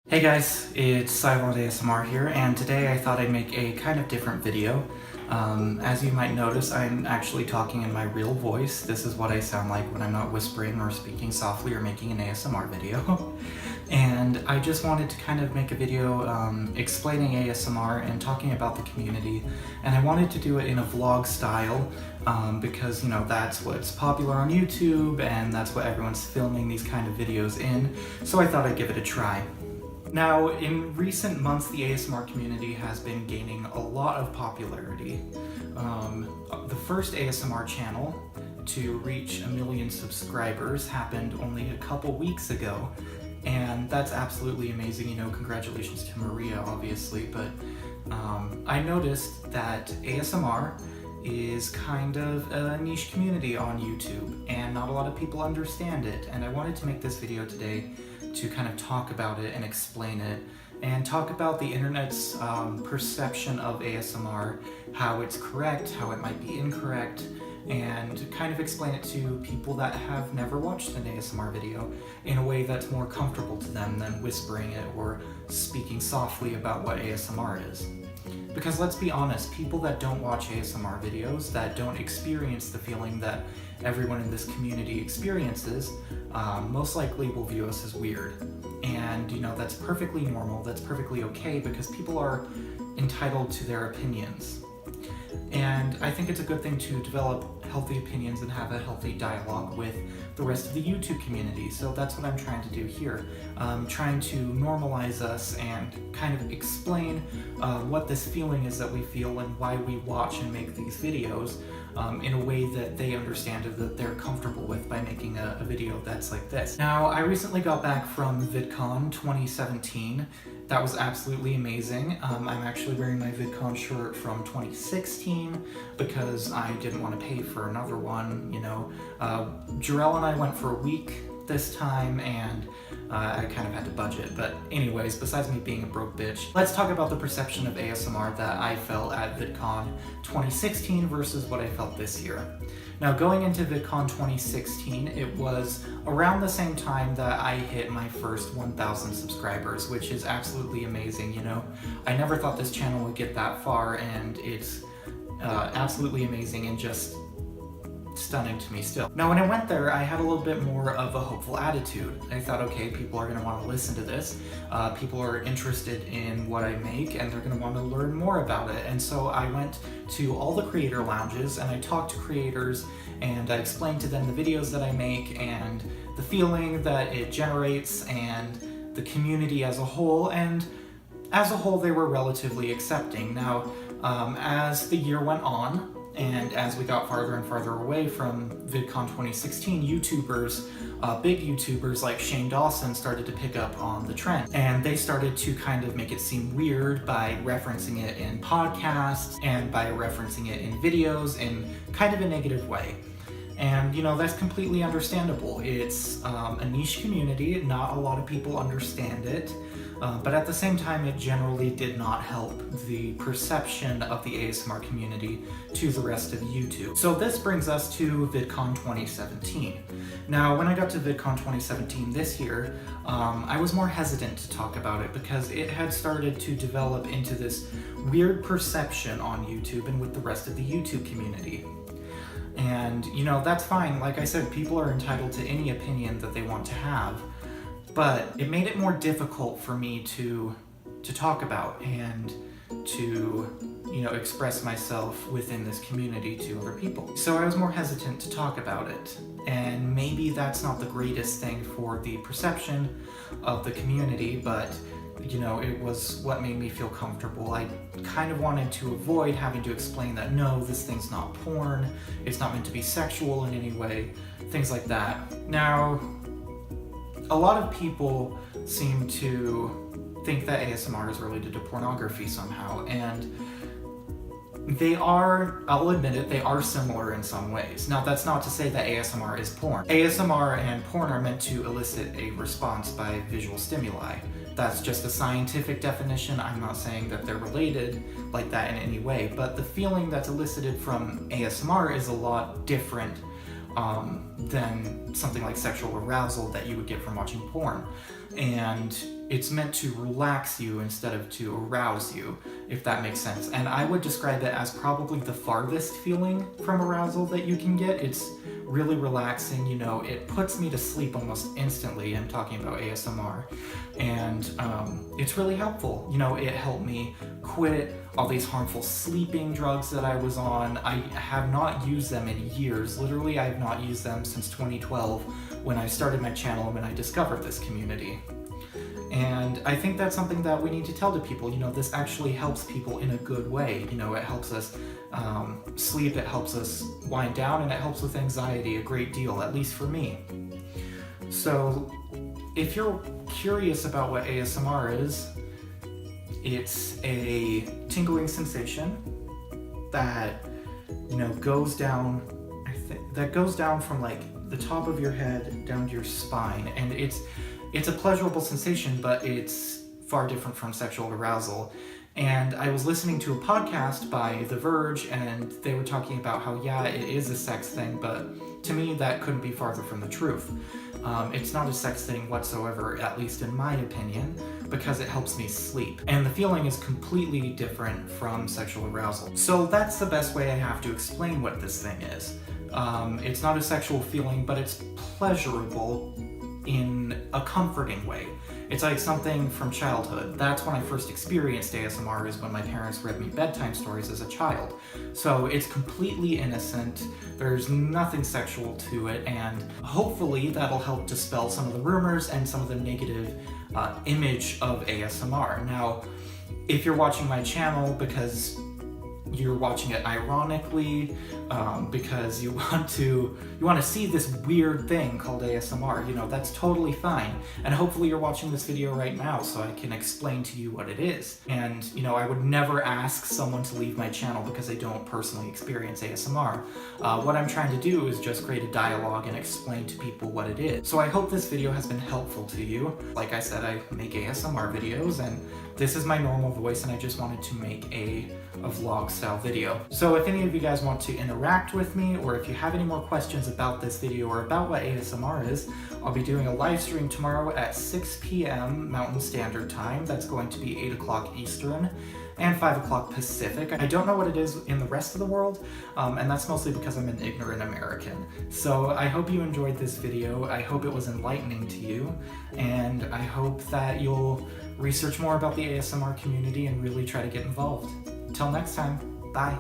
Hey guys, it's Silent ASMR here, and today I thought I'd make a kind of different video. As you might notice, I'm actually talking in my real voice. This is what I sound like when I'm not whispering or speaking softly or making an ASMR video. And I just wanted to kind of make a video explaining ASMR and talking about the community. And I wanted to do it in a vlog style because, you know, that's what's popular on YouTube and that's what everyone's filming these kind of videos in. So I thought I'd give it a try. Now, in recent months, the ASMR community has been gaining a lot of popularity. The first ASMR channel to reach 1 million subscribers happened only a couple weeks ago, and that's absolutely amazing. You know, congratulations to Maria, obviously, but I noticed that ASMR is kind of a niche community on YouTube, and not a lot of people understand it, and I wanted to make this video today to kind of talk about it and explain it, and talk about the internet's perception of ASMR, how it's correct, how it might be incorrect, and kind of explain it to people that have never watched an ASMR video in a way that's more comfortable to them than whispering it or speaking softly about what ASMR is. Because let's be honest, people that don't watch ASMR videos, that don't experience the feeling that everyone in this community experiences, most likely will view us as weird. And, you know, that's perfectly normal, that's perfectly okay, because people are entitled to their opinions. And I think it's a good thing to develop healthy opinions and have a healthy dialogue with the rest of the YouTube community. So that's what I'm trying to do here. Trying to normalize us and kind of explain what this feeling is that we feel and why we watch and make these videos in a way that they understand and that they're comfortable with by making a video that's like this. Now, I recently got back from VidCon 2017. That was absolutely amazing. I'm actually wearing my VidCon shirt from 2016 because I didn't want to pay for another one, you know. Jarell and I went for a week this time, and I kind of had to budget. But anyways, besides me being a broke bitch, let's talk about the perception of ASMR that I felt at VidCon 2016 versus what I felt this year. Now, going into VidCon 2016, it was around the same time that I hit my first 1,000 subscribers, which is absolutely amazing, you know. I never thought this channel would get that far, and it's absolutely amazing and just stunning to me still. Now, when I went there, I had a little bit more of a hopeful attitude. I thought, okay, people are going to want to listen to this. People are interested in what I make, and they're going to want to learn more about it. And so I went to all the creator lounges, and I talked to creators, and I explained to them the videos that I make, and the feeling that it generates, and the community as a whole. And as a whole, they were relatively accepting. Now, as the year went on, and as we got farther and farther away from VidCon 2016, YouTubers, big YouTubers like Shane Dawson started to pick up on the trend. And they started to kind of make it seem weird by referencing it in podcasts and by referencing it in videos in kind of a negative way. And, you know, that's completely understandable. It's a niche community, not a lot of people understand it. But at the same time, it generally did not help the perception of the ASMR community to the rest of YouTube. So this brings us to VidCon 2017. Now, when I got to VidCon 2017 this year, I was more hesitant to talk about it because it had started to develop into this weird perception on YouTube and with the rest of the YouTube community. And, you know, that's fine. Like I said, people are entitled to any opinion that they want to have. But it made it more difficult for me to talk about and to, you know, express myself within this community to other people. So I was more hesitant to talk about it. And maybe that's not the greatest thing for the perception of the community, but, you know, it was what made me feel comfortable. I kind of wanted to avoid having to explain that, no, this thing's not porn, it's not meant to be sexual in any way, things like that. Now, a lot of people seem to think that ASMR is related to pornography somehow, and they are, I'll admit it, they are similar in some ways. Now, that's not to say that ASMR is porn. ASMR and porn are meant to elicit a response by visual stimuli. That's just a scientific definition. I'm not saying that they're related like that in any way, but the feeling that's elicited from ASMR is a lot different than something like sexual arousal that you would get from watching porn. and it's meant to relax you instead of to arouse you, if that makes sense. And I would describe it as probably the farthest feeling from arousal that you can get. It's really relaxing, you know, it puts me to sleep almost instantly. I'm talking about ASMR, and it's really helpful. You know, it helped me quit all these harmful sleeping drugs that I was on. I have not used them in years. Literally, I have not used them since 2012 when I started my channel and when I discovered this community. And I think that's something that we need to tell to people. You know, this actually helps people in a good way. You know, it helps us sleep, it helps us wind down, and it helps with anxiety a great deal, at least for me. So if you're curious about what ASMR is, it's a tingling sensation that, you know, goes down, that goes down from like the top of your head down to your spine, and it's a pleasurable sensation, but it's far different from sexual arousal. And I was listening to a podcast by The Verge, and they were talking about how, yeah, it is a sex thing, but to me, that couldn't be farther from the truth. It's not a sex thing whatsoever, at least in my opinion, because it helps me sleep. And the feeling is completely different from sexual arousal. So that's the best way I have to explain what this thing is. It's not a sexual feeling, but it's pleasurable in a comforting way. It's like something from childhood. That's when I first experienced ASMR, is when my parents read me bedtime stories as a child. So it's completely innocent, there's nothing sexual to it, and hopefully that'll help dispel some of the rumors and some of the negative image of ASMR. Now, if you're watching my channel because you're watching it ironically, because you want to see this weird thing called ASMR, you know, that's totally fine. And hopefully you're watching this video right now so I can explain to you what it is. And, you know, I would never ask someone to leave my channel because they don't personally experience ASMR. What I'm trying to do is just create a dialogue and explain to people what it is. So I hope this video has been helpful to you. Like I said, I make ASMR videos, and this is my normal voice, and I just wanted to make a vlog style video. So if any of you guys want to interact with me, or if you have any more questions about this video or about what ASMR is, I'll be doing a live stream tomorrow at 6 p.m. Mountain Standard Time. That's going to be 8 o'clock Eastern and 5 o'clock Pacific. I don't know what it is in the rest of the world, and that's mostly because I'm an ignorant American. So I hope you enjoyed this video. I hope it was enlightening to you, and I hope that you'll research more about the ASMR community and really try to get involved. Till next time, bye.